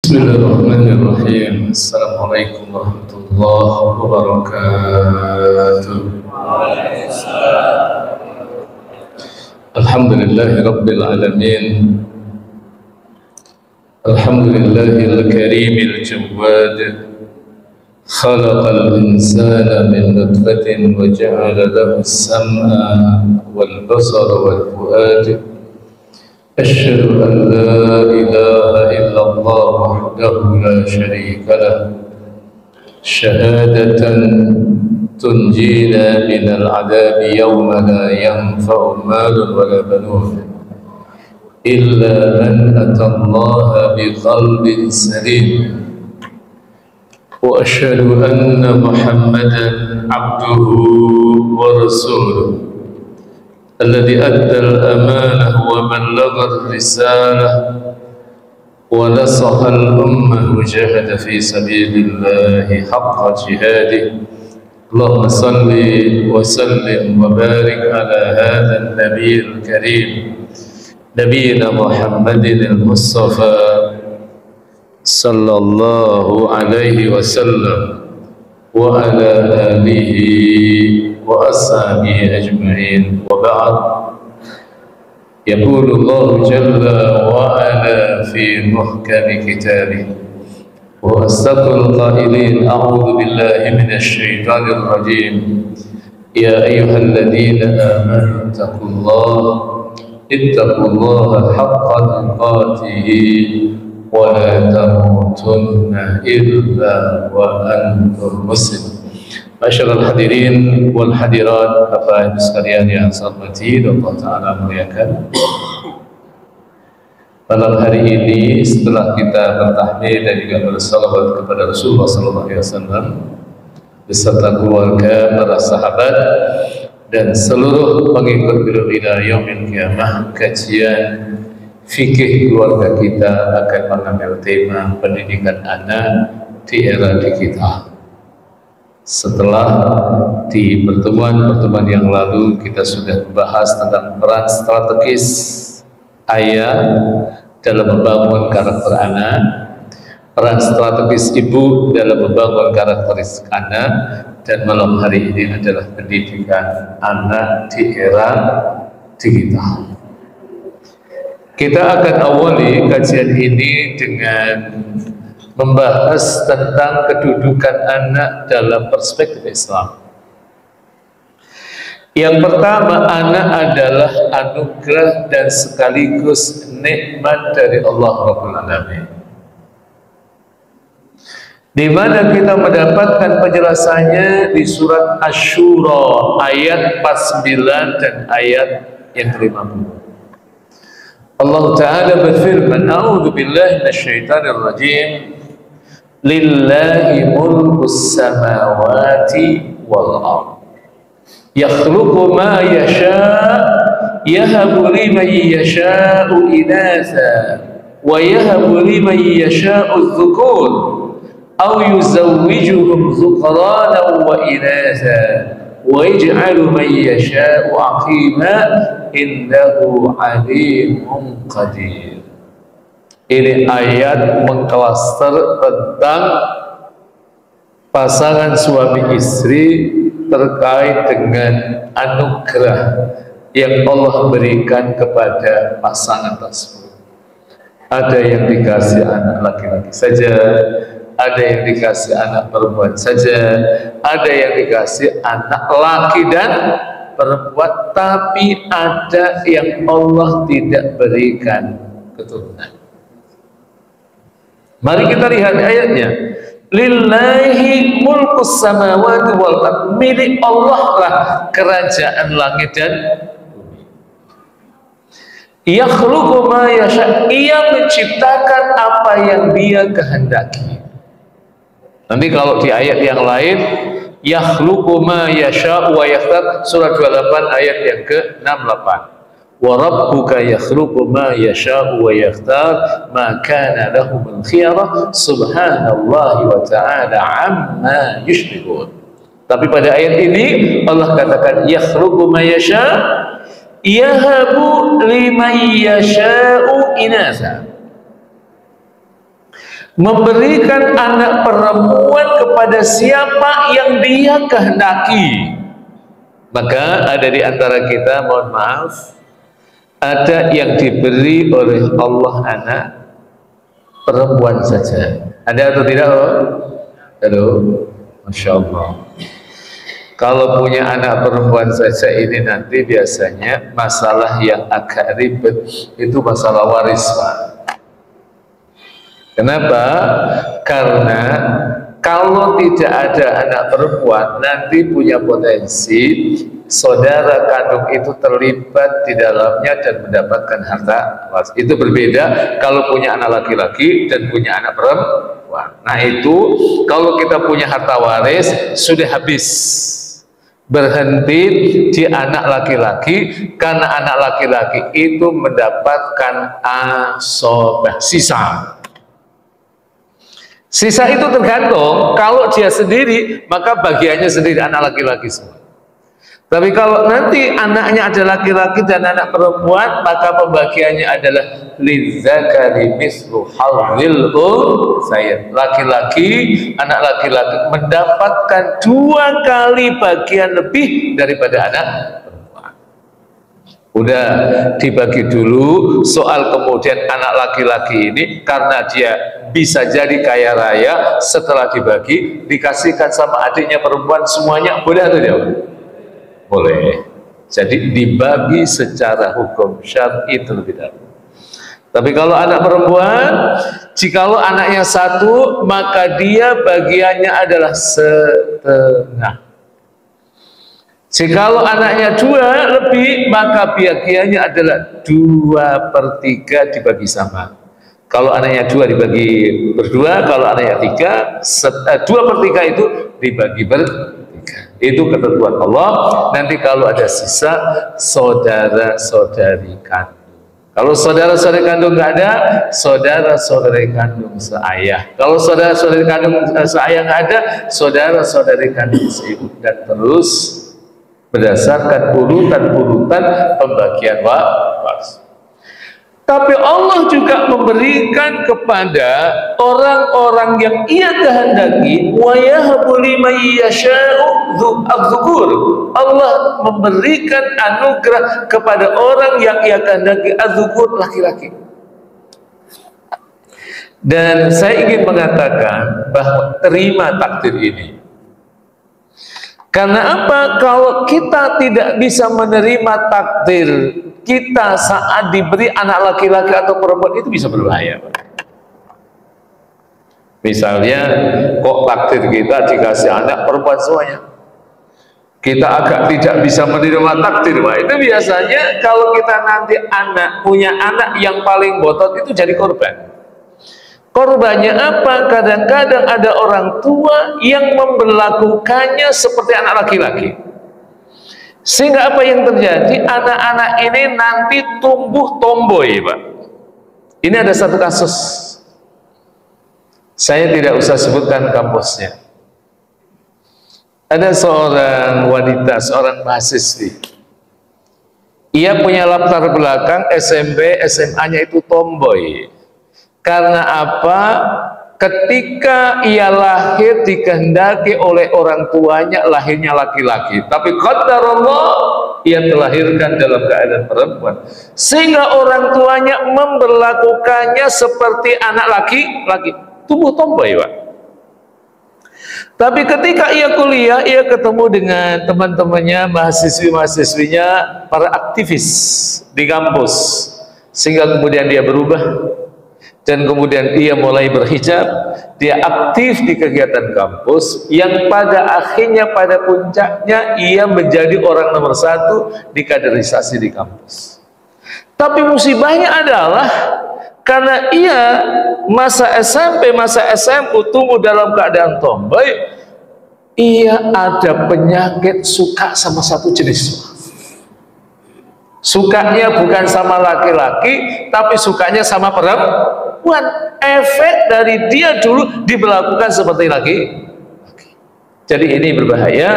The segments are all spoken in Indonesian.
Bismillahirrahmanirrahim. Assalamualaikum warahmatullahi wabarakatuh. Alhamdulillahi rabbil alamin. Alhamdulillahil karimil jawad. Khalaqal insana min nutfatin wa ja'ala lahu as-sam'a wal basara wal fu'ad. أشهد أن لا إله إلا الله وحده لا شريك له شهادة تنجينا من العذاب يوم لا ينفع مال ولا بنون إلا من أتى الله بقلب سليم وأشهد أن محمدا عبده ورسوله الذي أدى الأمانة وبلغ الرسالة ونصح الأمة وجاهد في سبيل الله حق جهاده اللهم صل وسلم وبارك على هذا النبي الكريم نبينا محمد المصطفى صلى الله عليه وسلم وعلى آله وأصحابه أجمعين وبعد يقول الله جل وعلا في محكم كتابه وأصدق القائلين أعوذ بالله من الشيطان الرجيم يا أيها الذين آمنوا اتقوا الله حق تقاته ولا تموتن إلا وأنتم مسلمون. Masyaallah hadirin wal hadirat, Bapak Ibu sekalian yang saya hormati, Allah Ta'ala muliakan. Malam hari ini setelah kita bertahmid dan juga bersalawat kepada Rasulullah SAW beserta keluarga, para sahabat dan seluruh pengikut beliau ila yaumil qiyamah, kajian fikih keluarga kita akan mengambil tema pendidikan anak di era digital. Setelah di pertemuan-pertemuan yang lalu kita sudah membahas tentang peran strategis ayah dalam membangun karakter anak, peran strategis ibu dalam membangun karakteristik anak, dan malam hari ini adalah pendidikan anak di era digital. Kita akan awali kajian ini dengan membahas tentang kedudukan anak dalam perspektif Islam. Yang pertama, anak adalah anugerah dan sekaligus nikmat dari Allah Rabbul Alamin. Di mana kita mendapatkan penjelasannya di surat Asy-Syura ayat 49 dan ayat yang ke-50. Allah Ta'ala berfirman, A'udzu billahi minasyaitonir rajim. Lillahi mulkus samawati wal ardh yakhluqu ma yasha' yahabu liman yasha'u inatha wa yahabu liman yasha'u adh-dhukur aw yuzawwijuhum dhukranan wa inatha wa yaj'alu man yasha'u 'aqima innahu 'alimun qadir. Ini ayat mengklaster tentang pasangan suami istri terkait dengan anugerah yang Allah berikan kepada pasangan tersebut. Ada yang dikasih anak laki-laki saja, ada yang dikasih anak perempuan saja, ada yang dikasih anak laki dan perempuan, tapi ada yang Allah tidak berikan keturunan. Mari kita lihat ayatnya. Lillahi mulkus samawati wal ardh. Milik Allah lah kerajaan langit dan bumi. Yakhluqu ma yasha. Ia menciptakan apa yang Dia kehendaki. Nanti kalau di ayat yang lain, yakhluqu ma yasha wa yakhtar, surah 28 ayat yang ke-68. Wa rabbuka yakhluqu ma yasha'u wa yakhtar ma kana lahumul khiyarah subhanallahi wa ta'ala amma yushrikun. Tapi pada ayat ini Allah katakan yakhluqu ma yasha' yahabu liman yasha'u inatha memberikan anak perempuan kepada siapa yang dia kehendaki. Maka ada di antara kita, mohon maaf, ada yang diberi oleh Allah anak perempuan saja. Ada atau tidak? Halo, Masya Allah. Kalau punya anak perempuan saja ini nanti biasanya masalah yang agak ribet itu masalah waris, Pak. Kenapa? Karena kalau tidak ada anak perempuan nanti punya potensi saudara kandung itu terlibat di dalamnya dan mendapatkan harta waris. Itu berbeda kalau punya anak laki-laki dan punya anak perempuan. Nah itu kalau kita punya harta waris sudah habis, berhenti di anak laki-laki, karena anak laki-laki itu mendapatkan asobah, sisa. Sisa itu tergantung, kalau dia sendiri maka bagiannya sendiri anak laki-laki semua. Tapi kalau nanti anaknya ada laki-laki dan anak perempuan, maka pembagiannya adalah lidzakari mislu hadzil unsayyin. Laki-laki, anak laki-laki mendapatkan 2 kali bagian lebih daripada anak perempuan. Udah dibagi dulu, soal kemudian anak laki-laki ini karena dia bisa jadi kaya raya, setelah dibagi dikasihkan sama adiknya perempuan semuanya, boleh atau tidak? Boleh. Jadi dibagi secara hukum syar'i terlebih dahulu. Tapi kalau anak perempuan, jikalau anaknya 1, maka dia bagiannya adalah setengah. Jikalau anaknya 2 lebih, maka bagiannya adalah 2/3 dibagi sama. Kalau anaknya 2 dibagi berdua, kalau anaknya 3, 2/3 itu dibagi bertiga. Itu ketentuan Allah. Nanti kalau ada sisa, saudara-saudari kandung. Kalau saudara-saudari kandung nggak ada, saudara-saudari kandung seayah. Kalau saudara-saudari kandung seayah nggak ada, saudara-saudari kandung seibu, dan terus berdasarkan urutan-urutan pembagian waris. Tapi Allah juga memberikan kepada orang-orang yang ia kehendaki, wa yahabu liman yasha'u adzukur. Allah memberikan anugerah kepada orang yang ia kehendaki adzukur, laki-laki. Dan saya ingin mengatakan bahwa terima takdir ini. Karena apa? Kalau kita tidak bisa menerima takdir kita saat diberi anak laki-laki atau perempuan, itu bisa berbahaya, Pak. Misalnya kok takdir kita dikasih anak perempuan semuanya, kita agak tidak bisa menerima takdir, Pak. Itu biasanya kalau kita nanti punya anak yang paling botot, itu jadi korban. Korbannya apa? Kadang-kadang ada orang tua yang memperlakukannya seperti anak laki-laki, sehingga apa yang terjadi? Anak-anak ini nanti tumbuh tomboy, Pak. Ini ada satu kasus, saya tidak usah sebutkan kampusnya. Ada seorang wanita, seorang mahasiswi, ia punya latar belakang SMP, SMA-nya itu tomboy. Karena apa? Ketika ia lahir dikehendaki oleh orang tuanya lahirnya laki-laki, tapi qadarullah ia terlahirkan dalam keadaan perempuan, sehingga orang tuanya memperlakukannya seperti anak laki-laki, tumbuh tomboy, Pak. Tapi ketika ia kuliah, ia ketemu dengan teman-temannya, mahasiswi-mahasiswinya, para aktivis di kampus, sehingga kemudian dia berubah. Dan kemudian ia mulai berhijab, dia aktif di kegiatan kampus, yang pada akhirnya, pada puncaknya, ia menjadi orang nomor 1 di kaderisasi di kampus. Tapi musibahnya adalah, karena ia masa SMP, masa SMU tumbuh dalam keadaan tomboy, ia ada penyakit suka sama satu jenis. Sukanya bukan sama laki-laki, tapi sukanya sama perempuan. Efek dari dia dulu diberlakukan seperti laki. Jadi ini berbahaya.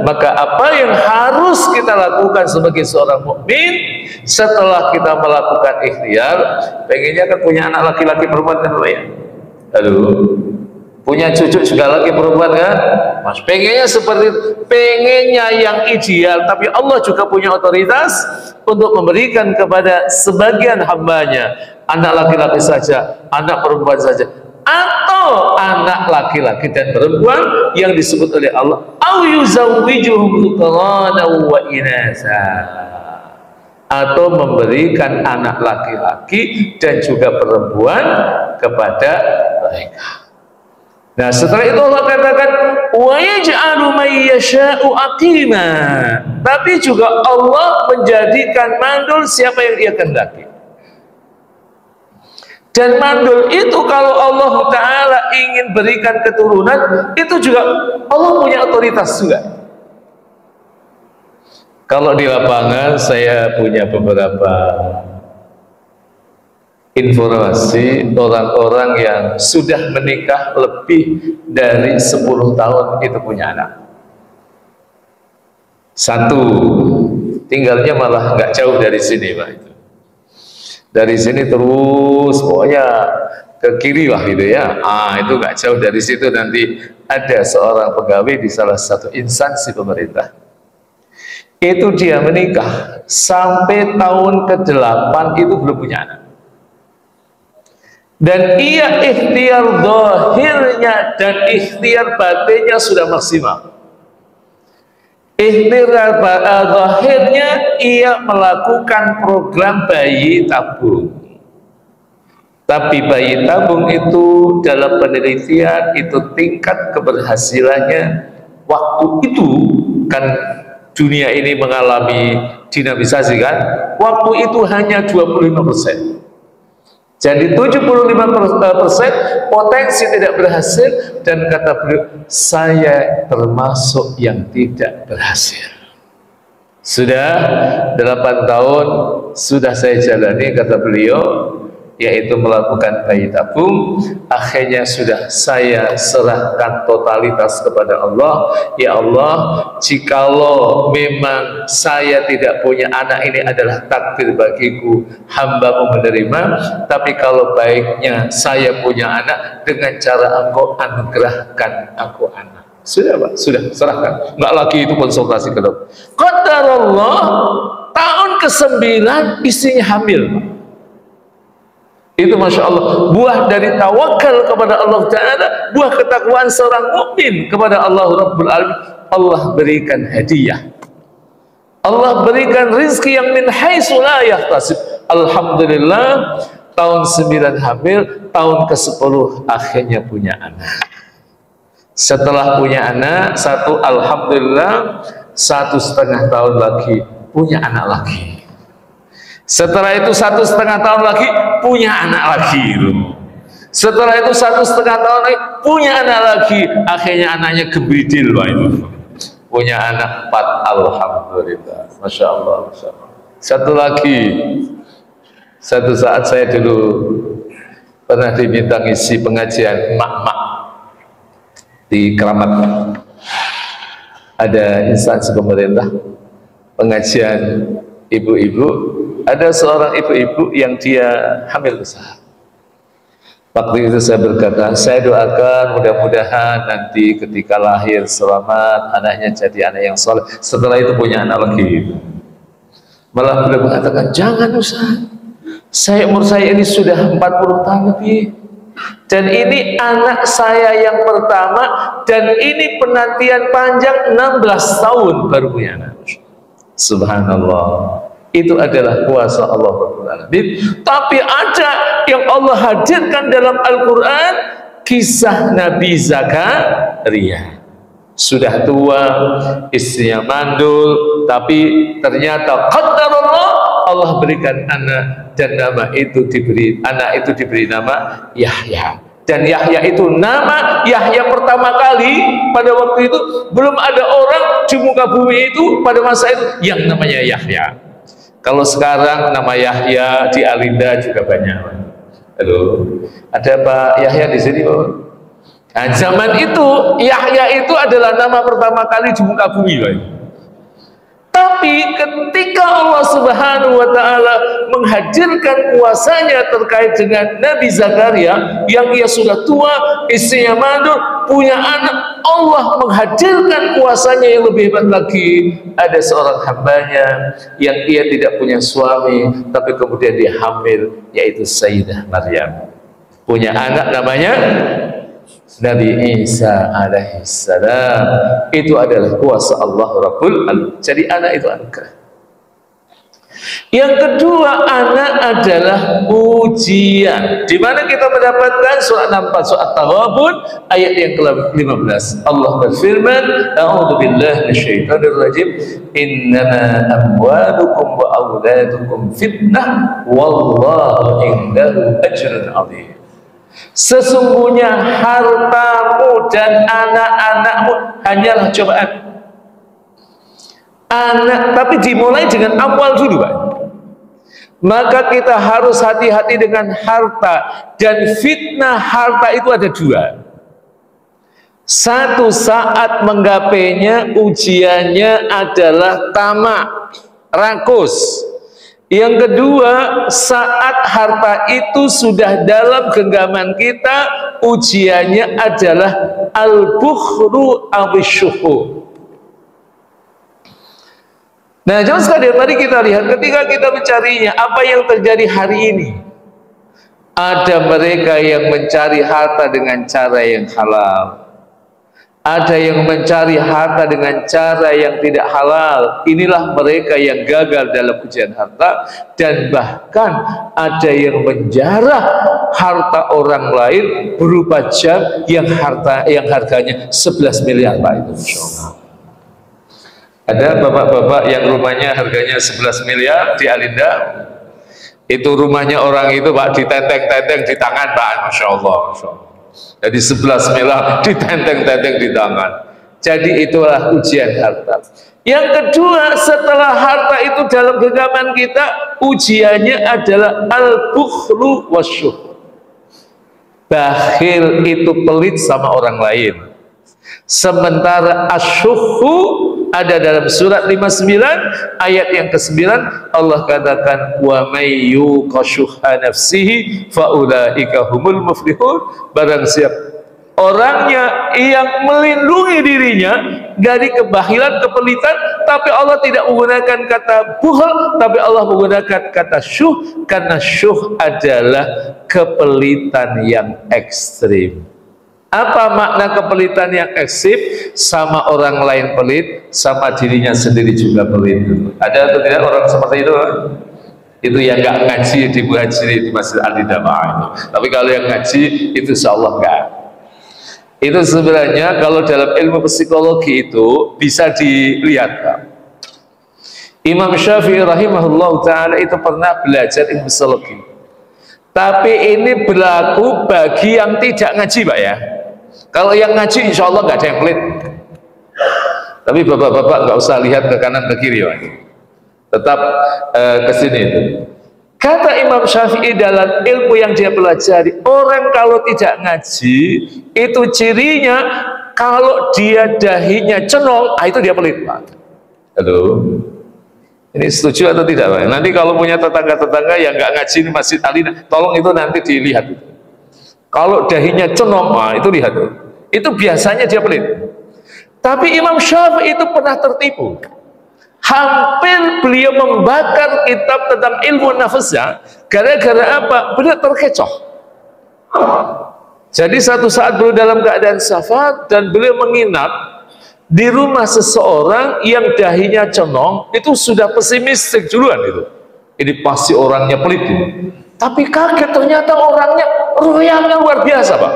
Maka apa yang harus kita lakukan sebagai seorang mukmin setelah kita melakukan ikhtiar, pengennya kan punya anak laki-laki perempuan kan, ya? Aduh, punya cucu juga lagi perempuan kan? Mas pengennya seperti itu, pengennya yang ideal, tapi Allah juga punya otoritas untuk memberikan kepada sebagian hambanya anak laki-laki saja, anak perempuan saja, atau anak laki-laki dan perempuan yang disebut oleh Allah au yuzawwijuhum dhukrana wa inasa, atau memberikan anak laki-laki dan juga perempuan kepada mereka. Nah, setelah itu Allah katakan wa yaj'alu may yasha'u aqima, tapi juga Allah menjadikan mandul siapa yang Dia kehendaki. Dan mandul itu kalau Allah Ta'ala ingin berikan keturunan, itu juga Allah punya otoritas juga. Kalau di lapangan saya punya beberapa informasi orang-orang yang sudah menikah lebih dari 10 tahun itu punya anak. Satu, tinggalnya malah nggak jauh dari sini, Pak. Dari sini terus pokoknya ke kiri lah gitu ya. Itu nggak jauh dari situ, nanti ada seorang pegawai di salah satu instansi pemerintah. Itu dia menikah sampai tahun ke-8 itu belum punya anak. Dan ia ikhtiar zahirnya dan ikhtiar batinnya sudah maksimal. Ikhtiar zahirnya ia melakukan program bayi tabung. Tapi bayi tabung itu dalam penelitian itu tingkat keberhasilannya waktu itu kan dunia ini mengalami dinamisasi kan, waktu itu hanya 25%. Jadi 75% potensi tidak berhasil, dan kata beliau, saya termasuk yang tidak berhasil. Sudah 8 tahun sudah saya jalani, kata beliau, yaitu melakukan bayi tabung. Akhirnya sudah saya serahkan totalitas kepada Allah. Ya Allah, jikalau memang saya tidak punya anak, ini adalah takdir bagiku, hamba-Mu menerima. Tapi kalau baiknya saya punya anak, dengan cara Engkau anugerahkan aku anak. Sudah Pak, sudah serahkan, nggak lagi itu konsultasi ke dokter. Qadarullah, tahun ke-9 istrinya hamil, Pak. Itu Masya Allah, buah dari tawakal kepada Allah Ta'ala, buah ketakwaan seorang mukmin kepada Allah Rabbul Alamin. Allah berikan hadiah, Allah berikan rizki yang min haitsu la yahtasib. Alhamdulillah, tahun 9 hamil, tahun ke-10 akhirnya punya anak. Setelah punya anak satu, alhamdulillah, 1,5 tahun lagi punya anak lagi. Setelah itu 1,5 tahun lagi punya anak lagi. Setelah itu 1,5 tahun lagi punya anak lagi. Akhirnya anaknya gebidil, Pak, itu. Punya anak 4, alhamdulillah. Masya Allah, Masya Allah. Satu lagi, satu saat saya dulu pernah diminta ngisi pengajian mak-mak di Keramat. Ada instansi pemerintah, pengajian ibu-ibu. Ada seorang ibu-ibu yang dia hamil besar. Waktu itu saya berkata, saya doakan mudah-mudahan nanti ketika lahir selamat, anaknya jadi anak yang soleh. Setelah itu punya anak lagi. Malah beliau mengatakan, jangan Ustaz, umur saya ini sudah 40 tahun lebih, dan ini anak saya yang pertama, dan ini penantian panjang 16 tahun baru punya anak. Subhanallah. Itu adalah kuasa Allah Rabbul Alamin. Tapi ada yang Allah hadirkan dalam Al-Quran, kisah Nabi Zakaria. Sudah tua, istrinya mandul, tapi ternyata qadarullah, Allah berikan anak, dan anak itu diberi nama Yahya. Dan Yahya itu nama Yahya pertama kali pada waktu itu, belum ada orang di muka bumi itu pada masa itu yang namanya Yahya. Kalau sekarang nama Yahya di Alinda juga banyak. Halo, ada Pak Yahya di sini, Pak? Nah, zaman itu Yahya itu adalah nama pertama kali di muka bumi, Pak. Tapi ketika Allah Subhanahu wa Ta'ala menghadirkan kuasanya terkait dengan Nabi Zakaria yang ia sudah tua, istrinya mandul, punya anak, Allah menghadirkan kuasanya yang lebih hebat lagi. Ada seorang hambanya yang ia tidak punya suami, tapi kemudian dia hamil, yaitu Sayyidah Maryam. Punya anak namanya Nabi Isa alaihissalam. Itu adalah kuasa Allah Rabbul Alamin. Jadi anak itu anugerah. Yang kedua, anak adalah ujian. Di mana kita mendapatkan surat 64 surat Taghabun ayat yang ke-15. Allah berfirman, "A'udzubillahi minasyaitonir rajim. Innama amwalukum wa auladukum fitnah wallahu indahu ajrun 'azim." Sesungguhnya hartamu dan anak-anakmu hanyalah cobaan. Anak, tapi dimulai dengan amwal dulu, Pak. Maka kita harus hati-hati dengan harta. Dan fitnah harta itu ada dua. Satu, saat menggapainya ujiannya adalah tamak, rakus. Yang kedua, saat harta itu sudah dalam genggaman kita, ujiannya adalah al-bukhru awisyuhu. Nah, jauh sekali tadi kita lihat ketika kita mencarinya, apa yang terjadi hari ini? Ada mereka yang mencari harta dengan cara yang halal. Ada yang mencari harta dengan cara yang tidak halal. Inilah mereka yang gagal dalam ujian harta. Dan bahkan ada yang menjarah harta orang lain berupa jam yang harganya 11 miliar, Pak. Itu Masya Allah. Ada bapak-bapak yang rumahnya harganya 11 miliar di Alinda. Itu rumahnya orang itu, Pak, ditenteng-tenteng di tangan, Pak. Masya Allah, Masya Allah. Jadi 11 miliar ditenteng-tenteng di tangan. Jadi itulah ujian harta. Yang kedua, setelah harta itu dalam genggaman kita, ujiannya adalah al-bukhlu wasyuh. Bakhil itu pelit sama orang lain. Sementara asyuhu ada dalam surat 59 ayat yang ke-9, Allah katakan wa may yuqashuha nafsihi faulaika humul muflihun. Barang siapa orangnya yang melindungi dirinya dari kebahilan, kepelitan, tapi Allah tidak menggunakan kata buhal, tapi Allah menggunakan kata syuh, karena syuh adalah kepelitan yang ekstrim. Apa makna kepelitan yang ekstrim? Sama orang lain pelit, sama dirinya sendiri juga pelit. Ada atau tidak orang seperti itu? Itu yang nggak ngaji di muhajiri di Masjid Al-Idamah itu. Tapi kalau yang ngaji itu insya Allah enggak. Itu sebenarnya kalau dalam ilmu psikologi itu bisa dilihat, Pak. Imam Syafi'i rahimahullah ta'ala itu pernah belajar ilmu psikologi. Tapi ini berlaku bagi yang tidak ngaji, Pak, ya. Kalau yang ngaji insya Allah nggak ada yang pelit. Tapi bapak-bapak nggak usah lihat ke kanan ke kiri, Pak. Tetap ke sini itu. Kata Imam Syafi'i dalam ilmu yang dia pelajari, orang kalau tidak ngaji itu cirinya kalau dia dahinya cenol, itu dia pelit, Pak. Halo. Ini setuju atau tidak, Pak? Nanti kalau punya tetangga-tetangga yang nggak ngaji di Masjid Alina, tolong itu nanti dilihat. Kalau dahinya cenong, itu lihat. Itu biasanya dia pelit. Tapi Imam Syafi'i itu pernah tertipu. Hampir beliau membakar kitab tentang ilmu nafasnya. Gara-gara apa? Beliau terkecoh. Jadi satu saat beliau dalam keadaan safar dan beliau menginap di rumah seseorang yang dahinya cenong, itu sudah pesimistik duluan itu. Ini pasti orangnya pelit itu. Tapi kaget ternyata orangnya royalnya luar biasa, Pak.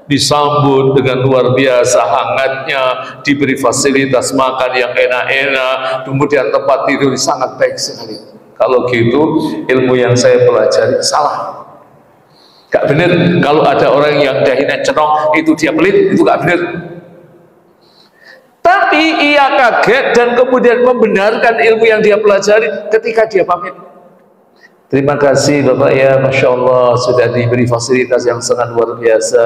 Disambut dengan luar biasa hangatnya, diberi fasilitas makan yang enak-enak, kemudian tempat tidur sangat baik sekali. Kalau gitu ilmu yang saya pelajari salah. Gak benar kalau ada orang yang dahinya cenong itu dia pelit, itu gak benar. Tapi ia kaget dan kemudian membenarkan ilmu yang dia pelajari ketika dia pamit. Terima kasih Bapak ya, Masya Allah sudah diberi fasilitas yang sangat luar biasa,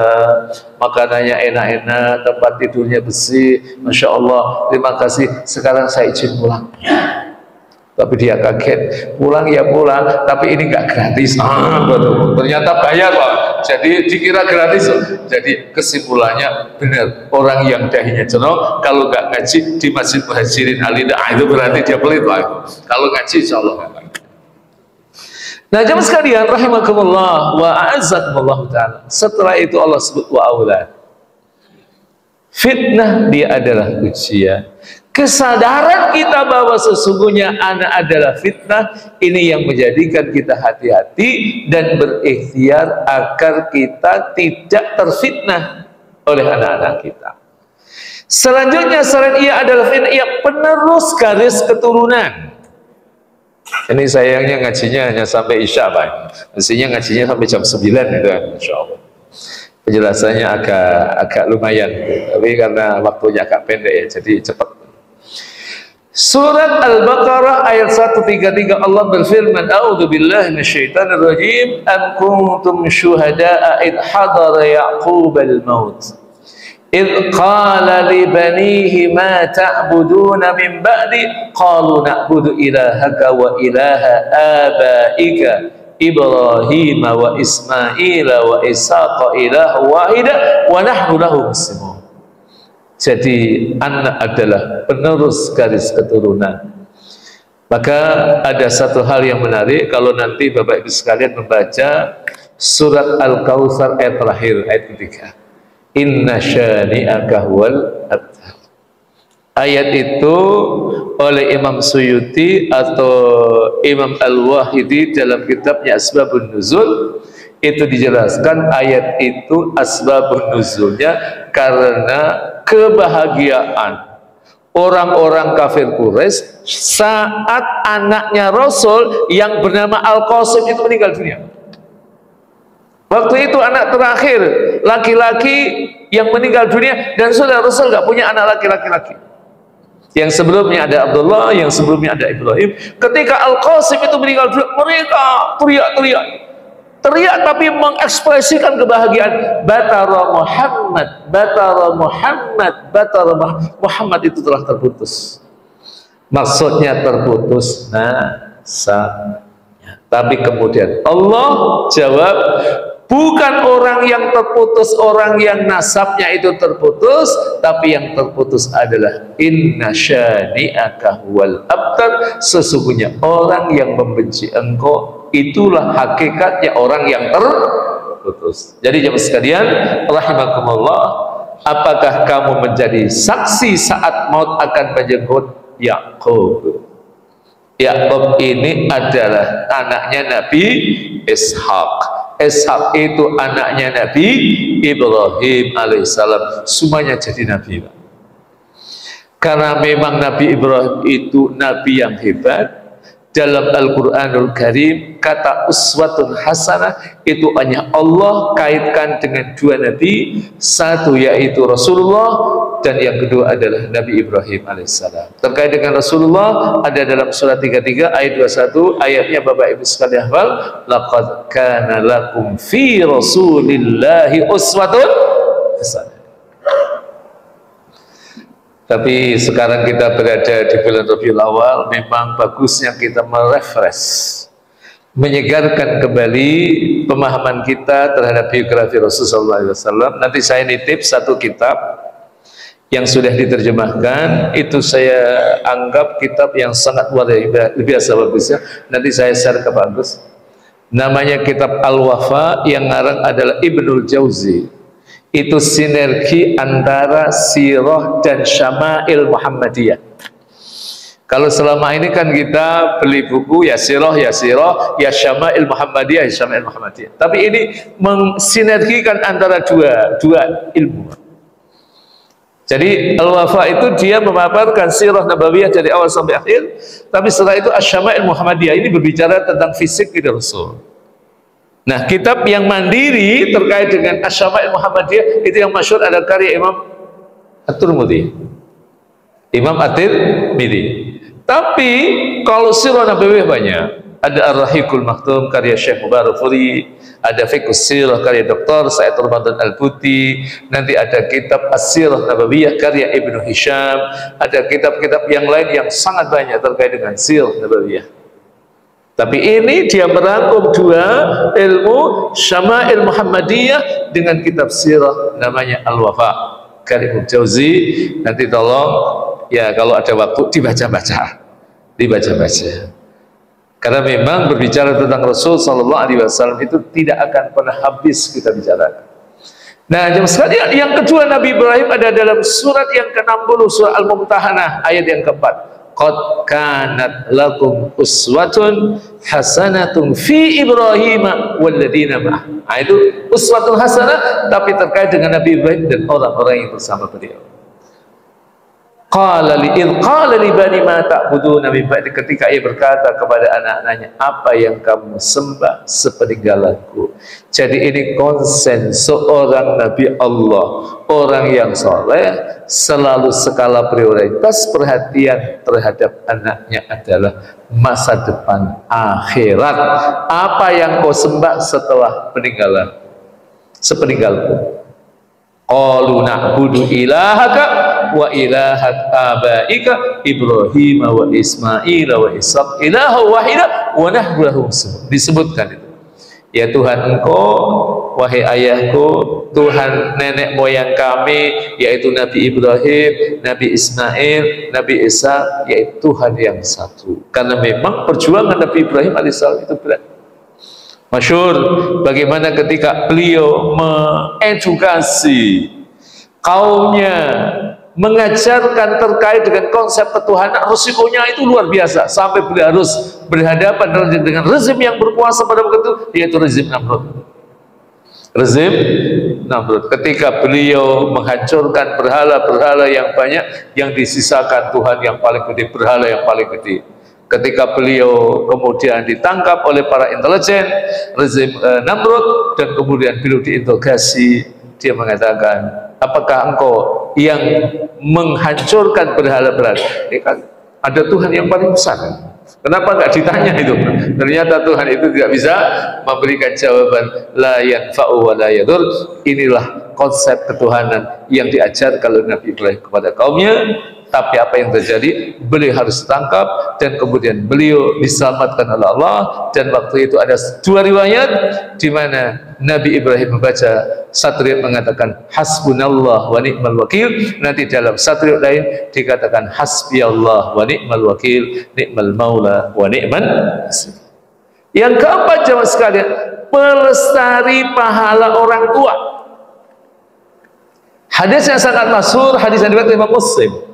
makanannya enak-enak, tempat tidurnya bersih, Masya Allah, terima kasih, sekarang saya izin pulang. Tapi dia kaget, pulang ya pulang, tapi ini nggak gratis. Betul. Ternyata bayar Pak. Jadi dikira gratis. Jadi kesimpulannya benar, orang yang dahinya cenong kalau nggak ngaji di Masjid Muhajirin Al-Indah itu berarti dia pelit Pak. Kalau ngaji insya Allah nggak baik. Nah jemaah sekalian rahimakumullah wa a'azzakumullah ta'ala. Setelah itu Allah sebut wa aulad. Fitnah dia adalah ujian. Kesadaran kita bahwa sesungguhnya anak adalah fitnah, ini yang menjadikan kita hati-hati dan berikhtiar agar kita tidak terfitnah oleh anak-anak kita. Selanjutnya selain ia adalah fitnah, ia penerus garis keturunan. Ini sayangnya ngajinya hanya sampai Isya Pak. Mestinya ngajinya sampai jam 9 itu kan, Insya Allah. Penjelasannya agak lumayan, tapi karena waktunya agak pendek ya, jadi cepat. Surat Al-Baqarah ayat 133 Allah berfirman, A'udzu billahi minasyaitonir rajim, am kuntum syuhada'a id hadara Ya'qub al-maut id qala li banihi ma ta'buduna min ba'di qalu na'budu ilahaka wa ilaha abaika Ibrahim wa Ismail wa Ishaqa ilaha wahida wa nahnu lahu muslimun. Jadi anak adalah penerus garis keturunan. Maka ada satu hal yang menarik, kalau nanti Bapak Ibu sekalian membaca surat Al-Kautsar ayat terakhir, ayat ketiga, Inna syani'aka huwal abtar. Ayat itu oleh Imam Suyuti atau Imam Al-Wahidi dalam kitabnya Asbabun Nuzul, itu dijelaskan ayat itu asbabun nuzulnya karena kebahagiaan orang-orang kafir Quraisy saat anaknya Rasul yang bernama Al-Qasim itu meninggal dunia. Waktu itu anak terakhir laki-laki yang meninggal dunia, dan sudah Rasul nggak punya anak laki-laki. Yang sebelumnya ada Abdullah, yang sebelumnya ada Ibrahim. Ketika Al-Qasim itu meninggal dunia, mereka teriak tapi mengekspresikan kebahagiaan. Batara Muhammad, Batara Muhammad, Batara Muhammad itu telah terputus. Maksudnya terputus nasabnya. Tapi kemudian Allah jawab, bukan orang yang terputus, orang yang nasabnya itu terputus, tapi yang terputus adalah inna syani'aka huwal abtar. Sesungguhnya orang yang membenci engkau itulah hakikatnya orang yang terputus. Jadi jemaah sekalian rahimakumullah, apakah kamu menjadi saksi saat maut akan menjenggot Ya'qub? Ya'qub ini adalah anaknya Nabi Ishaq. Ishaq itu anaknya Nabi Ibrahim alaihissalam. Semuanya jadi nabi. Karena memang Nabi Ibrahim itu nabi yang hebat. Dalam Al-Quranul Karim kata uswatun hasanah itu hanya Allah kaitkan dengan dua nabi, satu yaitu Rasulullah dan yang kedua adalah Nabi Ibrahim alaihissalam. Terkait dengan Rasulullah ada dalam surat 33 ayat 21, ayatnya Bapak Ibu sekalian hafal, laqad kana lakum fi rasulillahi uswatun hasanah. Tapi sekarang kita berada di bulan Rabiul Awal, memang bagusnya kita merefresh, menyegarkan kembali pemahaman kita terhadap biografi Rasulullah SAW. Nanti saya nitip satu kitab yang sudah diterjemahkan, itu saya anggap kitab yang sangat luar biasa bagusnya. Nanti saya share ke Pak Agus. Namanya kitab Al-Wafa, yang ngarang adalah Ibnul Jauzi. Itu sinergi antara sirah dan syama'il Muhammadiyah. Kalau selama ini kan kita beli buku ya sirah, ya syama'il Muhammadiyah, ya syama'il Muhammadiyah. Tapi ini mensinergikan antara dua ilmu. Jadi Al-Wafa itu dia memaparkan sirah nabawiyah dari awal sampai akhir, tapi setelah itu Asy-Syama'il Muhammadiyah ini berbicara tentang fisik hidup Rasul. Nah, kitab yang mandiri terkait dengan Asy-Syama'il Muhammadiyah itu yang masyhur ada karya Imam At-Tirmidzi. Imam At-Tirmidzi. Tapi kalau sirah nabawiyah banyak. ada Ar-Rahiqul Maktum karya Syekh Mubarak Furi, ada Fiqhus Sirah karya Dr. Said Ramadan Al-Buti, nanti ada kitab As-Sirah Nabawiyah karya Ibnu Hisham, ada kitab-kitab yang lain yang sangat banyak terkait dengan Sirah Nabawiyah. Tapi ini dia merangkum dua ilmu Syama'il Muhammadiyah dengan kitab Sirah namanya Al-Wafa karya Ibnu Jauzi. Nanti tolong ya kalau ada waktu dibaca-baca. Karena memang berbicara tentang Rasul Sallallahu Alaihi Wasallam itu tidak akan pernah habis kita bicarakan. Nah, jemaah sekalian, yang kedua Nabi Ibrahim ada dalam surat yang ke-60 surah Al-Mumtahanah ayat yang keempat. Qad kanat lakum uswatun hasanatun fi Ibrahim walladzina ma'ah. Nah, itu uswatun hasanah tapi terkait dengan Nabi Ibrahim dan orang-orang yang bersama beliau. Qala li bani ma ta'buduna min ba'di, ketika ia berkata kepada anak-anaknya, apa yang kamu sembah sepeninggalanku. Jadi ini konsen seorang Nabi Allah, orang yang soleh, selalu skala prioritas perhatian terhadap anaknya adalah masa depan akhirat. Apa yang kau sembah setelah sepeninggalku. Qalu na'budu ilahaka wa ilahat abaika Ibrahim wa Ismail wa Ishaq ilaha wahida wa nahnu lahu muslimun. Disebutkan itu. Ya Tuhan engkau, wahai ayahku, Tuhan nenek moyang kami, yaitu Nabi Ibrahim, Nabi Ismail, Nabi Ishaq, yaitu Tuhan yang satu. Karena memang perjuangan Nabi Ibrahim alaihissalam itu berat. Masyhur bagaimana ketika beliau mengedukasi kaumnya, mengajarkan terkait dengan konsep ketuhanan, resikonya itu luar biasa sampai beliau harus berhadapan dengan rezim yang berkuasa pada waktu itu, yaitu rezim Namrud. Ketika beliau menghancurkan berhala-berhala yang banyak, yang disisakan Tuhan yang paling gede, berhala yang paling gede. Ketika beliau kemudian ditangkap oleh para intelijen rezim Namrud dan kemudian beliau diinterogasi, dia mengatakan, apakah engkau yang menghancurkan berhala-berhala? Ini kan ada Tuhan yang paling besar. Kenapa nggak ditanya itu? Ternyata Tuhan itu tidak bisa memberikan jawaban la yanfa'u wa la yadur. Inilah konsep ketuhanan yang diajarkan oleh Nabi Ibrahim kepada kaumnya. Tapi apa yang terjadi? Beliau harus ditangkap dan kemudian beliau diselamatkan oleh Allah. Dan waktu itu ada dua riwayat di mana Nabi Ibrahim membaca satu riwayat mengatakan hasbunallah wa ni'mal wakil. Nanti dalam satu riwayat lain dikatakan hasbiyallah wa ni'mal wakil, ni'mal maula wa ni'man nasir. Yang keempat jemaah sekalian, pelestari pahala orang tua. Hadis yang sangat masyhur, hadis yang diriwayatkan Imam Muslim.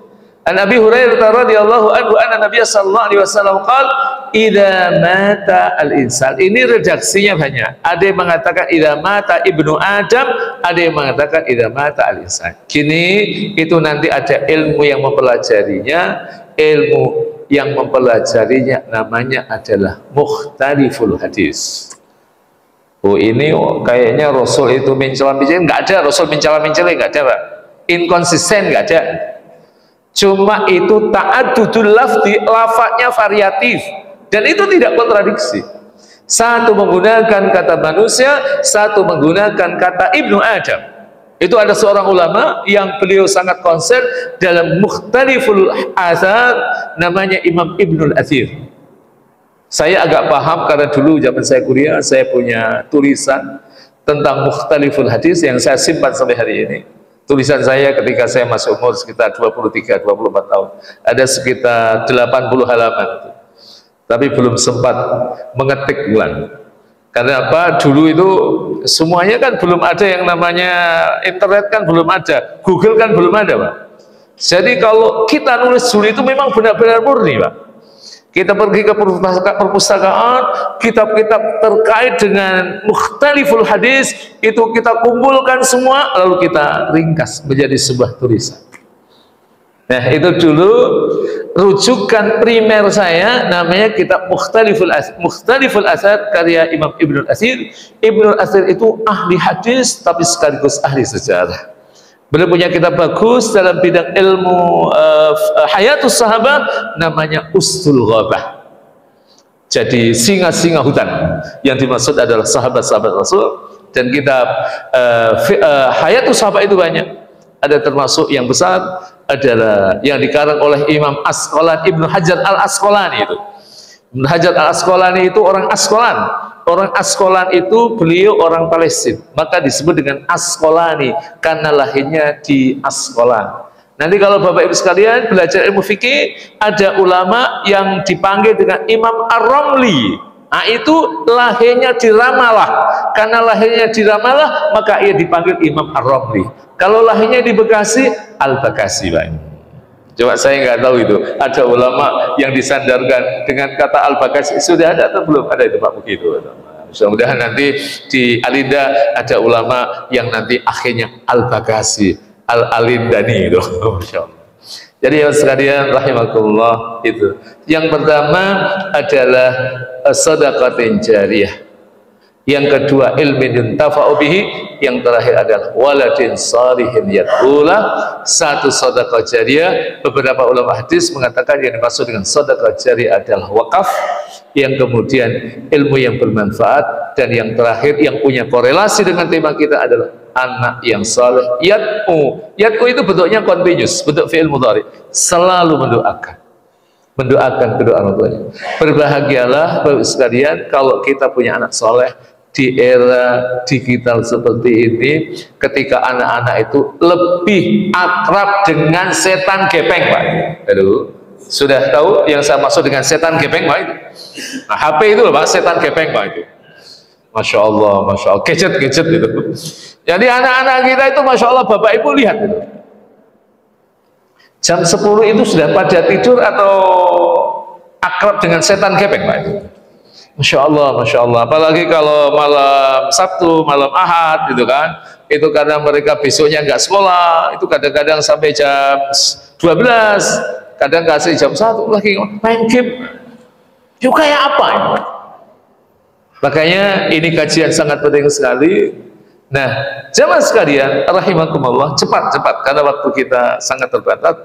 An Abi Hurairah radhiyallahu anhu anna Nabiy sallallahu alaihi wasallam qala idza mata al-insan. Ini redaksinya banyak. Ada yang mengatakan idza mata ibnu Adam, ada yang mengatakan idza mata al-insan. Kini itu nanti ada ilmu yang mempelajarinya, ilmu yang mempelajarinya namanya adalah mukhtaliful hadis. Oh ini kayaknya Rasul itu mencela-mencela, enggak ada. Rasul mencela-mencela enggak ada, Pak. Inkonsisten enggak ada. Cuma itu ta'addudul lafzi, lafadznya variatif dan itu tidak kontradiksi. Satu menggunakan kata manusia, satu menggunakan kata ibnu Adam. Itu ada seorang ulama yang beliau sangat konsen dalam mukhtaliful athar, namanya Imam Ibnul Athir. Saya agak paham karena dulu zaman saya kuliah saya punya tulisan tentang mukhtaliful hadis yang saya simpan sampai hari ini. Tulisan saya ketika saya masuk umur sekitar 23-24 tahun. Ada sekitar 80 halaman. Tapi belum sempat mengetik ulang. Karena apa? Dulu itu semuanya kan belum ada yang namanya internet, kan belum ada. Google kan belum ada, Pak. Jadi kalau kita nulis dulu itu memang benar-benar murni, Pak. Kita pergi ke perpustakaan, kitab-kitab terkait dengan mukhtaliful hadis itu kita kumpulkan semua, lalu kita ringkas menjadi sebuah tulisan. Nah itu dulu rujukan primer saya, namanya kitab Mukhtaliful Athar karya Imam Ibnul Athir. Ibnul Athir itu ahli hadis tapi sekaligus ahli sejarah. Beliau punya kitab bagus dalam bidang ilmu Hayatus Sahabat, namanya Ustul Ghabah. jadi singa-singa hutan. Yang dimaksud adalah sahabat-sahabat Rasul. Dan kitab Hayatus Sahabat itu banyak. Ada termasuk yang besar adalah yang dikarang oleh Imam Asqalani, Ibnu Hajar Al-Asqalani itu. Ibnu Hajar Al-Asqalani itu orang Asqalan. Orang Asqalan itu beliau orang Palestina, maka disebut dengan Asqalani karena lahirnya di Asqalan. Nanti kalau Bapak Ibu sekalian belajar ilmu fikih, ada ulama yang dipanggil dengan Imam Ar-Ramli. Nah, itu lahirnya di Ramallah. Karena lahirnya di Ramallah, maka ia dipanggil Imam Ar-Ramli. Kalau lahirnya di Bekasi, Al-Bakasi, Pak. Coba saya nggak tahu itu. Ada ulama yang disandarkan dengan kata Al-Bakasi. Sudah ada atau belum? Ada itu Pak begitu. Mudah-mudahan nanti di Alinda ada ulama yang nanti akhirnya Al-Bakasi, Al-Alindani itu. Masya Allah. Jadi ya sekalian rahimakumullah itu. Yang pertama adalah sedekatin jariyah. Yang kedua ilmin yuntafa'u bihi. Yang terakhir adalah waladin salihin yad'ulah. Satu sedekah jariyah. Beberapa ulama hadis mengatakan yang dimaksud dengan sedekah jariyah adalah wakaf. Yang kemudian ilmu yang bermanfaat. Dan yang terakhir yang punya korelasi dengan tema kita adalah anak yang saleh. Yad'u. Yad'u itu bentuknya continuous, bentuk fi'il mudhari. Selalu mendoakan kedua orang tuanya. Berbahagialah Bapak sekalian kalau kita punya anak soleh di era digital seperti ini, ketika anak-anak itu lebih akrab dengan setan gepeng, Pak. Aduh, sudah tahu yang saya maksud dengan setan gepeng, Pak? Itu nah, HP itu loh, Pak, setan gepeng, Pak, itu. Masya Allah, gadget itu. Jadi anak-anak kita itu Masya Allah, Bapak Ibu lihat itu. Jam 10 itu sudah pada tidur atau akrab dengan setan gepeng, Pak, itu. Masya Allah. Apalagi kalau malam Sabtu, malam Ahad, gitu kan. Itu karena mereka besoknya nggak sekolah. Itu kadang-kadang sampai jam 12. Kadang kasih jam 1 lagi main game. Itu kayak apa ini? Makanya ini kajian sangat penting sekali. Nah, jamaah sekalian, rahimakumullah, cepat karena waktu kita sangat terbatas.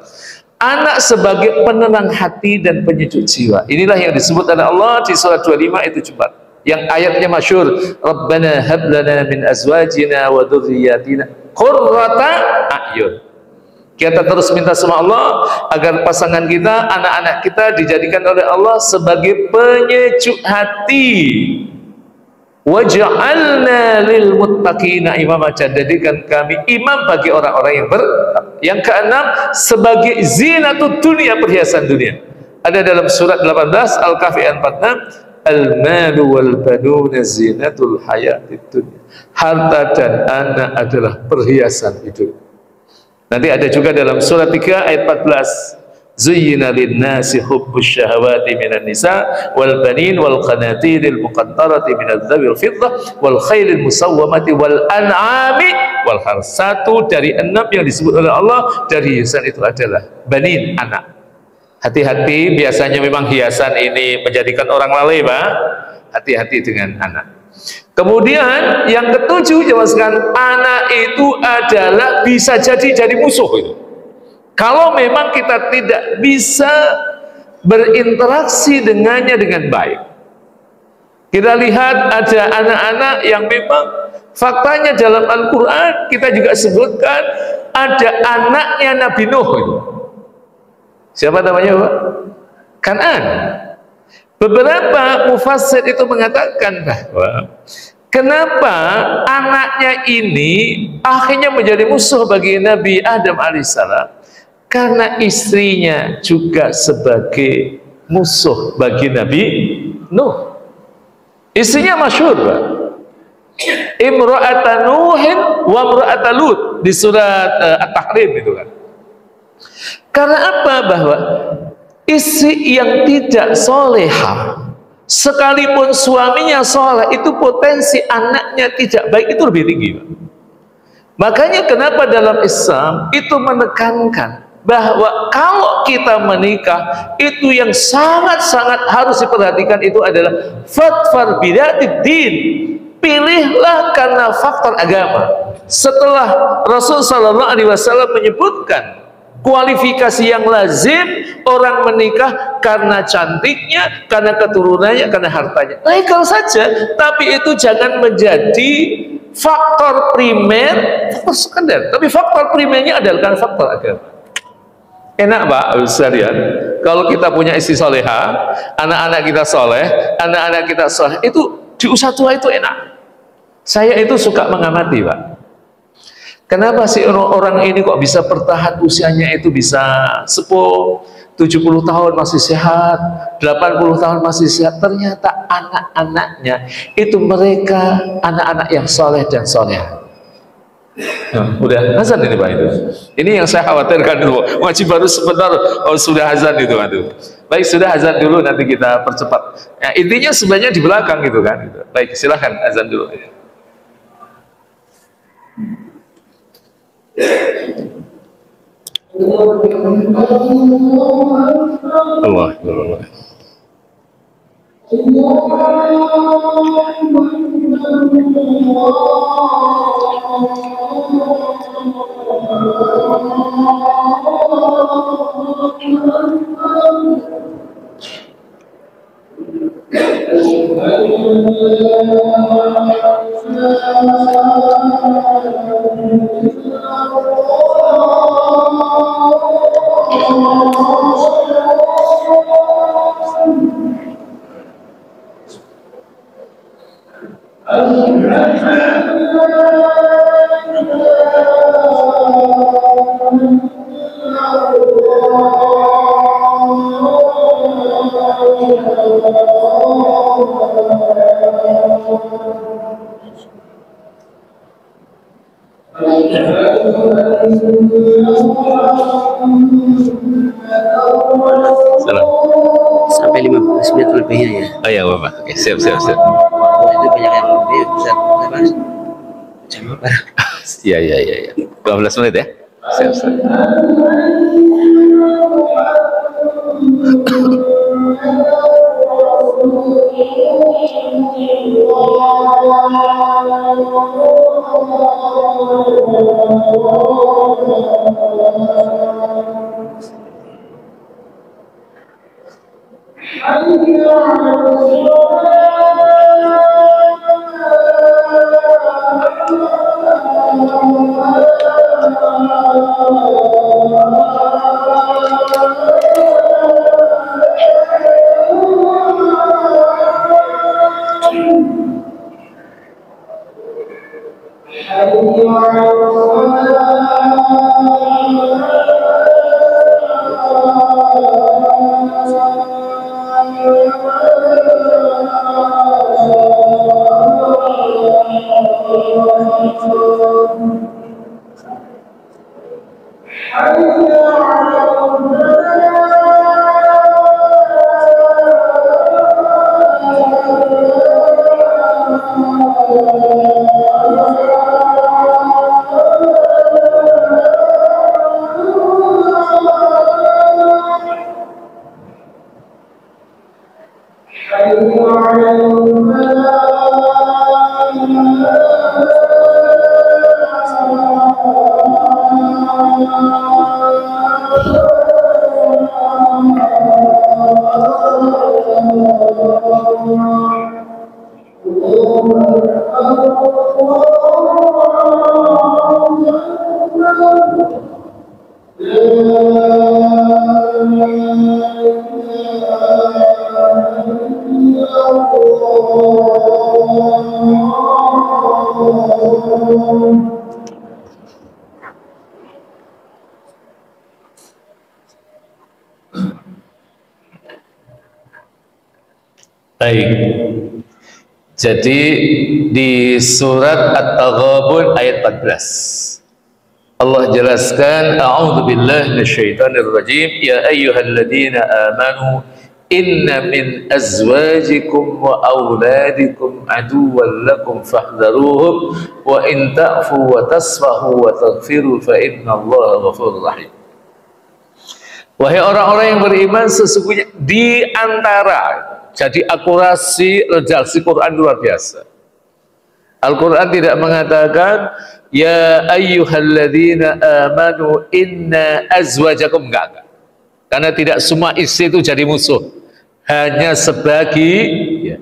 Anak sebagai penenang hati dan penyejuk jiwa. Inilah yang disebut oleh Allah di surat 25 itu cepat. Yang ayatnya masyhur, Rabbana hab lana min azwajina wa dzurriyyatina qurrata a'yun. Kita terus minta sama Allah agar pasangan kita, anak-anak kita dijadikan oleh Allah sebagai penyejuk hati. Waj'alna lil muttaqina imama, jadikan kami imam bagi orang-orang yang yang keenam sebagai zinatud dunia, perhiasan dunia. Ada dalam surat 18 Al-Kahfi 46, al-malu wal banuna zinatul hayatid dunya. Harta dan anak adalah perhiasan hidup. Nanti ada juga dalam surat 3 ayat 14, Zuyyina lin-nasi hubbus syahawati minan nisa wal banin wal qanatiril muqantarati minadh dhahabi wal fiddah wal khailil musawwamati wal an'ami wal harth. Satu dari 6 yang disebut oleh Allah dari hiasan itu adalah banin, anak. Hati-hati, biasanya memang hiasan ini menjadikan orang lalai, Pak. Hati-hati dengan anak. Kemudian yang ketujuh, jelaskan anak itu adalah bisa jadi musuh itu. Kalau memang kita tidak bisa berinteraksi dengannya dengan baik. Kita lihat ada anak-anak yang memang faktanya dalam Al-Quran kita juga sebutkan ada anaknya Nabi Nuh itu. Siapa namanya, Pak? Kan'an. Beberapa mufassir itu mengatakan bahwa kenapa anaknya ini akhirnya menjadi musuh bagi Nabi Adam alaihissalam? Karena istrinya juga sebagai musuh bagi Nabi Nuh. Istrinya masyhur, Pak. Imra'ata Nuhin wa imra'ata Lut di surat At-Tahrim itu kan. Karena apa? Bahwa istri yang tidak solehah, sekalipun suaminya soleh, itu potensi anaknya tidak baik itu lebih tinggi, Pak. Makanya kenapa dalam Islam itu menekankan bahwa kalau kita menikah itu yang sangat-sangat harus diperhatikan itu adalah fadfar bidatid din, pilihlah karena faktor agama. Setelah Rasul sallallahu alaihi wasallam menyebutkan Kualifikasi yang lazim orang menikah karena cantiknya, karena keturunannya, karena hartanya. Legal saja, tapi itu jangan menjadi faktor primer, faktor sekunder. Tapi faktor primernya adalah karena faktor agama. Enak Pak sekalian, kalau kita punya istri soleha, anak-anak kita soleh, anak-anak kita soleh, itu di usia tua itu enak. Saya itu suka mengamati Pak. Kenapa sih orang ini kok bisa bertahan usianya itu bisa sepuh, 70 tahun masih sehat, 80 tahun masih sehat. Ternyata anak-anaknya itu mereka anak-anak yang soleh dan soleh. Nah, udah azan ini Pak itu. Ini yang saya khawatirkan dulu. Wajib baru sebentar, oh sudah azan itu kan. Baik, sudah azan dulu, nanti kita percepat. Ya, intinya sebenarnya di belakang gitu kan. Baik, silahkan azan dulu. Allah, Allah. Sampai 15 menit lebihnya ya. Oh ya Bapak, oke, siap. Itu banyak yang lebih bisa Mas. Jam berapa? Iya. 12 menit ya. Siap. Baik. Jadi di surat At-Taghabun ayat 14 Allah jelaskan, a'udzubillahi minasyaitonirrajim, ya ayyuhalladzina amanu inna min azwajikum wa auladikum aduwwan lakum fahdharuhum wa in ta'fu wa tasfahu wa taghfiru fa innallaha ghafurur rahim. Wahai orang-orang yang beriman, sesungguhnya di antara, jadi akurasi redaksi Quran luar biasa. Al-Quran tidak mengatakan ya ayyuhalladzina amanu inna azwajakum, enggak. Karena tidak semua istri itu jadi musuh, hanya sebagi ya.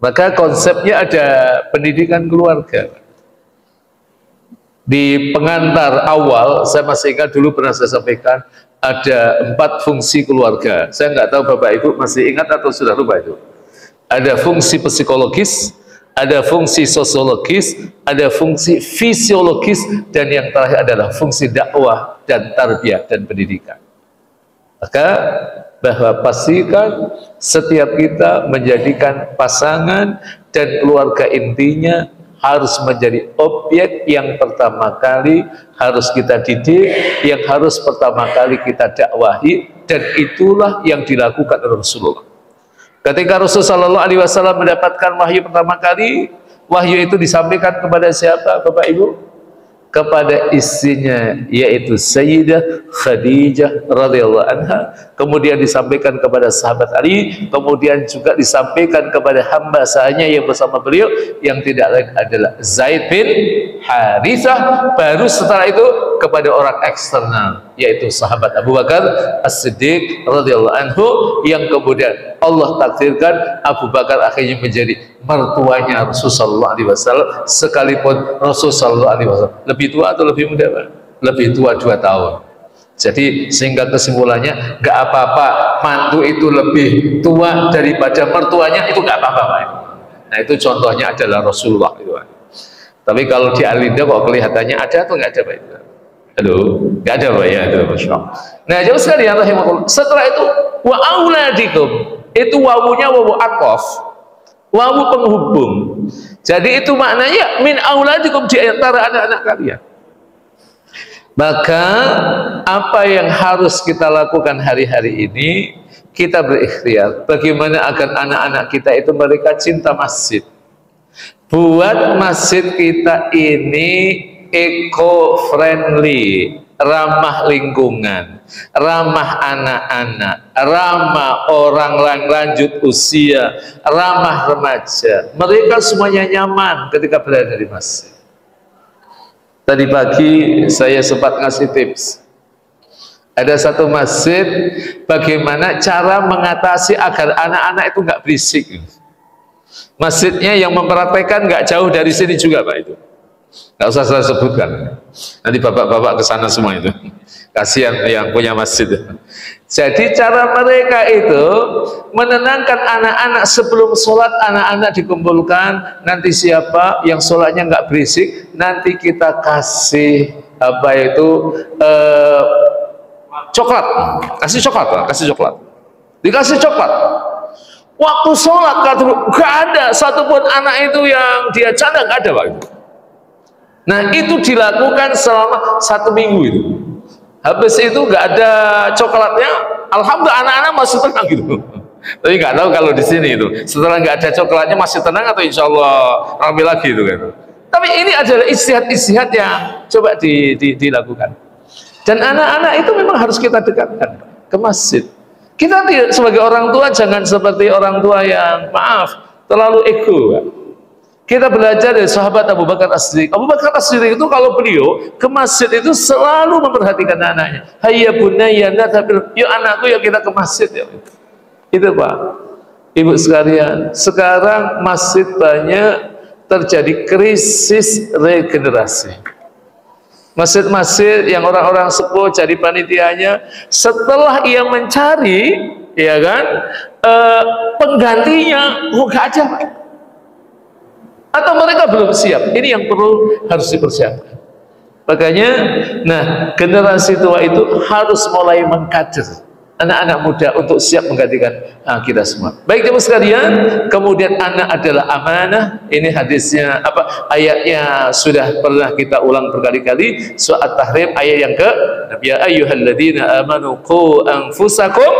Maka konsepnya ada pendidikan keluarga. Di pengantar awal saya masih ingat dulu pernah saya sampaikan ada 4 fungsi keluarga. Saya nggak tahu Bapak Ibu masih ingat atau sudah lupa itu. Ada fungsi psikologis, ada fungsi sosiologis, ada fungsi fisiologis, dan yang terakhir adalah fungsi dakwah dan tarbiyah dan pendidikan. Maka bahwa pastikan setiap kita menjadikan pasangan dan keluarga intinya harus menjadi objek yang pertama kali harus kita didik, yang harus pertama kali kita dakwahi, dan itulah yang dilakukan oleh Rasulullah. Ketika Rasulullah SAW mendapatkan wahyu pertama kali, wahyu itu disampaikan kepada siapa Bapak Ibu? Kepada istrinya, yaitu Sayyidah Khadijah radhiyallahu anha, kemudian disampaikan kepada sahabat Ali, kemudian juga disampaikan kepada hamba sahanya yang bersama beliau, yang tidak lain adalah Zaid bin Harithah. Baru setelah itu kepada orang eksternal, yaitu sahabat Abu Bakar As-Siddiq radhiyallahu anhu, yang kemudian Allah takdirkan Abu Bakar akhirnya menjadi mertuanya Rasulullah SAW, sekalipun Rasulullah SAW lebih tua atau lebih muda Pak? Lebih tua 2 tahun. Jadi sehingga kesimpulannya nggak apa-apa mantu itu lebih tua daripada mertuanya, itu nggak apa-apa Pak. Nah itu contohnya adalah Rasulullah itu Pak. Tapi kalau di Alinda kok kelihatannya ada atau nggak ada Pak? Halo, nggak ada Pak ya, itu Masya Allah. Nah jauh sekali ya rahimahullah. Setelah itu wa auladikum, itu wawunya wawu aqaf, wawu penghubung. Jadi itu maknanya min auladikum, di antara anak-anak kalian. Maka apa yang harus kita lakukan hari-hari ini, kita berikhtiar bagaimana agar anak-anak kita itu mereka cinta masjid. Buat masjid kita ini eco-friendly, ramah lingkungan, ramah anak-anak, ramah orang lanjut usia, ramah remaja. Mereka semuanya nyaman ketika berada di masjid. Tadi pagi saya sempat ngasih tips. Ada satu masjid, bagaimana cara mengatasi agar anak-anak itu nggak berisik. Masjidnya yang mempraktekkan nggak jauh dari sini juga Pak itu. Nggak usah saya sebutkan. Nanti bapak-bapak ke sana semua itu. Kasihan yang punya masjid. Jadi cara mereka itu menenangkan anak-anak sebelum sholat, anak-anak dikumpulkan. Nanti siapa yang sholatnya nggak berisik, nanti kita kasih apa itu coklat. Kasih coklat, Pak. Kasih coklat. Dikasih coklat. Waktu sholat nggak ada satupun anak itu yang dia canda, nggak ada Pak. Nah itu dilakukan selama 1 minggu itu. Habis itu nggak ada coklatnya, alhamdulillah anak-anak masih tenang gitu. Tapi nggak tahu kalau di sini itu setelah nggak ada coklatnya masih tenang atau insya Allah ramai lagi itu kan. Tapi ini adalah istihad-istihad yang coba dilakukan. Dan anak-anak itu memang harus kita dekatkan ke masjid. Kita sebagai orang tua jangan seperti orang tua yang maaf terlalu ego Pak. Kita belajar dari sahabat Abu Bakar As-Siddiq. Abu Bakar As-Siddiq itu kalau beliau ke masjid itu selalu memperhatikan anaknya. Hayya bunayya nadhabil, yuk anakku yuk kita ke masjid ya. Itu Pak. Ibu sekalian, sekarang masjid banyak terjadi krisis regenerasi. Masjid-masjid yang orang-orang sepuh jadi panitianya, setelah ia mencari ya kan penggantinya nggak ada Pak. Atau mereka belum siap. Ini yang perlu harus dipersiapkan. Makanya, nah generasi tua itu harus mulai mengkader anak-anak muda untuk siap menggantikan kita semua. Baik teman sekalian, kemudian anak adalah amanah. Ini hadisnya apa? Ayatnya sudah pernah kita ulang berkali-kali. Surat Tahrim ayat yang ke ya ayyuhalladzina amanu qu anfusakum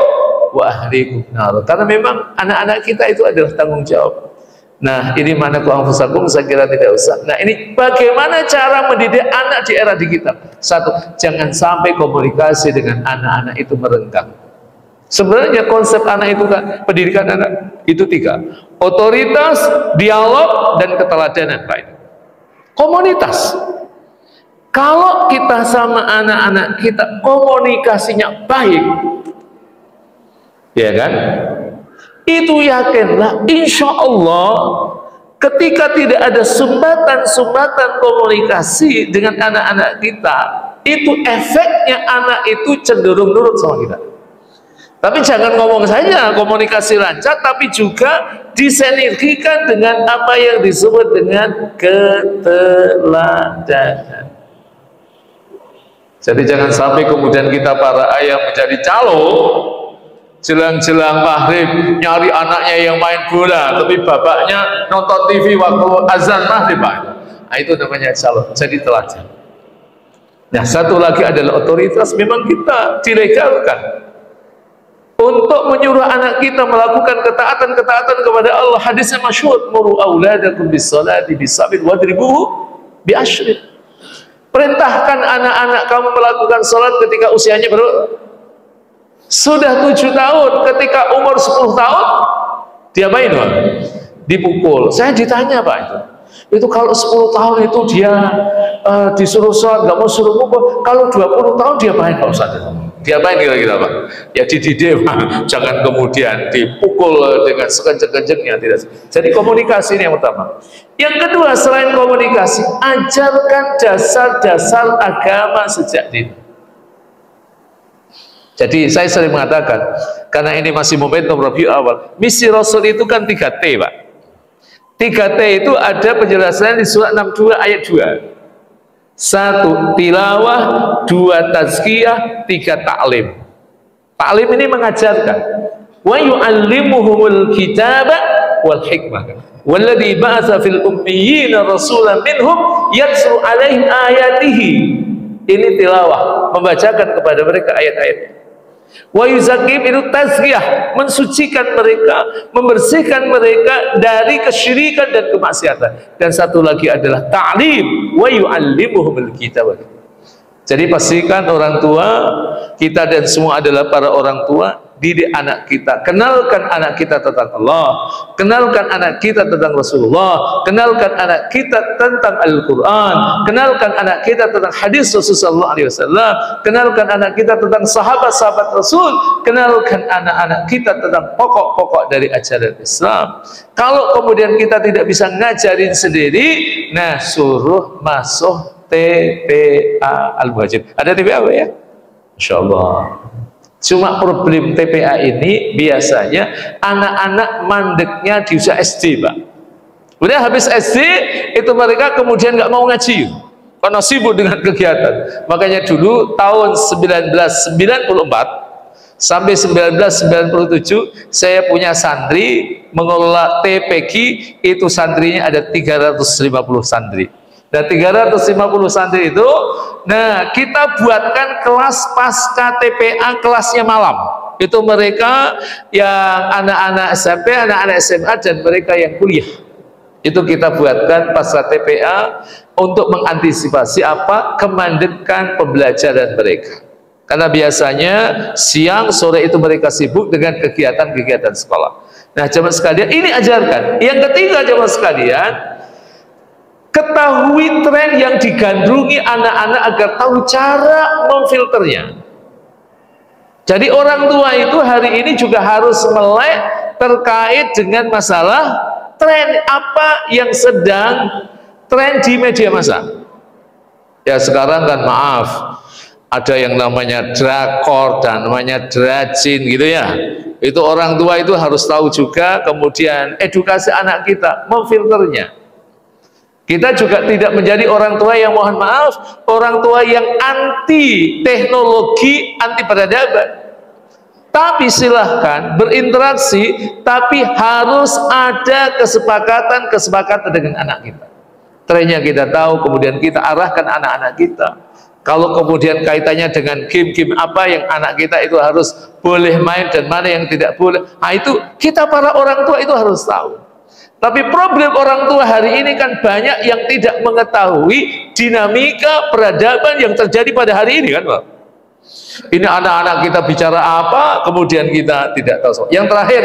wa ahlikum nar. Karena memang anak-anak kita itu adalah tanggung jawab. Nah ini mana kuanfusakum, saya kira tidak usah. Nah ini bagaimana cara mendidik anak di era digital. 1, jangan sampai komunikasi dengan anak-anak itu merenggang. Sebenarnya konsep anak itu kan, pendidikan anak itu 3: otoritas, dialog, dan keteladanan Pak. Komunitas. Kalau kita sama anak-anak kita komunikasinya baik, ya kan? Itu yakinlah, insya Allah ketika tidak ada sumbatan-sumbatan komunikasi dengan anak-anak kita, itu efeknya anak itu cenderung nurut sama kita. Tapi jangan ngomong saja komunikasi lancar, tapi juga disinergikan dengan apa yang disebut dengan keteladanan. Jadi jangan sampai kemudian kita para ayah menjadi calo, jelang-jelang maghrib nyari anaknya yang main bola, tapi bapaknya nonton TV waktu azan maghrib. Nah, itu namanya calo, jadi teladan. Nah, satu lagi adalah otoritas. Memang kita dilegalkan untuk menyuruh anak kita melakukan ketaatan-ketaatan kepada Allah. Hadisnya masyhur, muru auladakum bis-shalati bis-sabit wadribuhu bi-ashrin. Perintahkan anak-anak kamu melakukan sholat ketika usianya sudah 7 tahun, ketika umur 10 tahun diapain Pak? Dipukul. Saya ditanya Pak itu kalau 10 tahun itu dia disuruh sholat, nggak mau suruh pukul. Kalau 20 tahun diapain Pak Ustaz? Diapain kira-kira Pak? Ya dididik Pak, jangan kemudian dipukul dengan sekenceng-kencengnya. Tidak. Jadi komunikasi ini yang pertama. Yang kedua, selain komunikasi, ajarkan dasar-dasar agama sejak dini. Jadi saya sering mengatakan, karena ini masih momentum Rabiul Awal, misi Rasul itu kan 3T Pak. 3T itu ada penjelasan di surat 62 ayat 2. 1 tilawah, 2 tazkiyah, 3 ta'lim. Ta'lim ini mengajarkan. Wa yu'allimuhumul kitaba wal hikmah. Walladzi ba'atsa fil ummiyina rasulan minhum yatslu 'alaihim ayatihi. Ini tilawah, membacakan kepada mereka ayat-ayat. Wa yuzakkihim itu tazkiyah, mensucikan mereka, membersihkan mereka dari kesyirikan dan kemaksiatan. Dan satu lagi adalah ta'lim, wa yu'allimuhumul kitaba. Jadi pastikan orang tua kita dan semua adalah para orang tua, didik anak kita, kenalkan anak kita tentang Allah, kenalkan anak kita tentang Rasulullah, kenalkan anak kita tentang Al-Quran, kenalkan anak kita tentang hadis Rasulullah SAW, kenalkan anak kita tentang sahabat-sahabat Rasul, kenalkan anak-anak kita tentang pokok-pokok dari ajaran Islam. Kalau kemudian kita tidak bisa ngajarin sendiri, nah suruh masuk TPA Al-Muhajir. Ada TPA apa ya? Insya Allah. Cuma problem TPA ini biasanya anak-anak mandeknya di usia SD Pak. Udah habis SD itu mereka kemudian nggak mau ngaji karena sibuk dengan kegiatan. Makanya dulu tahun 1994 sampai 1997 saya punya santri mengelola TPQ, itu santrinya ada 350 santri. Dan 350 santri itu, nah kita buatkan kelas pasca TPA, kelasnya malam. Itu mereka yang anak-anak SMP, anak-anak SMA, dan mereka yang kuliah. Itu kita buatkan pasca TPA untuk mengantisipasi apa? Kemandekan pembelajaran mereka. Karena biasanya siang, sore itu mereka sibuk dengan kegiatan-kegiatan sekolah. Nah, jemaah sekalian, ini ajarkan. Yang ketiga, jemaah sekalian, ketahui tren yang digandrungi anak-anak agar tahu cara memfilternya. Jadi orang tua itu hari ini juga harus melek terkait dengan masalah tren apa yang sedang tren di media massa. Ya sekarang kan maaf, ada yang namanya drakor dan namanya drajin gitu ya. Itu orang tua itu harus tahu juga, kemudian edukasi anak kita memfilternya. Kita juga tidak menjadi orang tua yang, mohon maaf, orang tua yang anti teknologi, anti peradaban. Tapi silahkan berinteraksi, tapi harus ada kesepakatan dengan anak kita. Trennya kita tahu, kemudian kita arahkan anak-anak kita. Kalau kemudian kaitannya dengan game-game apa yang anak kita itu harus boleh main dan mana yang tidak boleh, nah itu kita para orang tua itu harus tahu. Tapi problem orang tua hari ini kan banyak yang tidak mengetahui dinamika peradaban yang terjadi pada hari ini kan Pak. Ini anak-anak kita bicara apa, kemudian kita tidak tahu. Yang terakhir.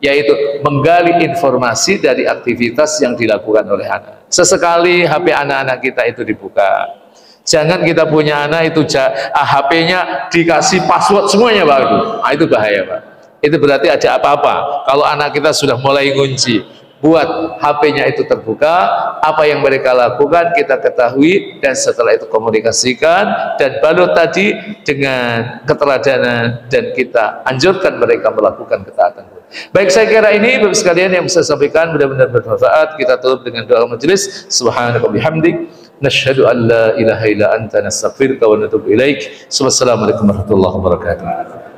yaitu menggali informasi dari aktivitas yang dilakukan oleh anak. Sesekali HP anak-anak kita itu dibuka. Jangan kita punya anak itu HP-nya dikasih password semuanya bagus. Itu bahaya, Pak. Itu berarti ada apa-apa. Kalau anak kita sudah mulai ngunci, buat HP-nya itu terbuka, apa yang mereka lakukan kita ketahui, dan setelah itu komunikasikan dan balut tadi dengan keteladanan, dan kita anjurkan mereka melakukan ketaatan. Baik, saya kira ini Bapak sekalian yang bisa saya sampaikan, mudah-mudahan bermanfaat. Kita tutup dengan doa majelis. Subhanaka bihamdik, nasyhadu an la ilaha illa anta, nastaghfiruka wa natubu ilaik. Wassalamualaikum warahmatullahi wabarakatuh.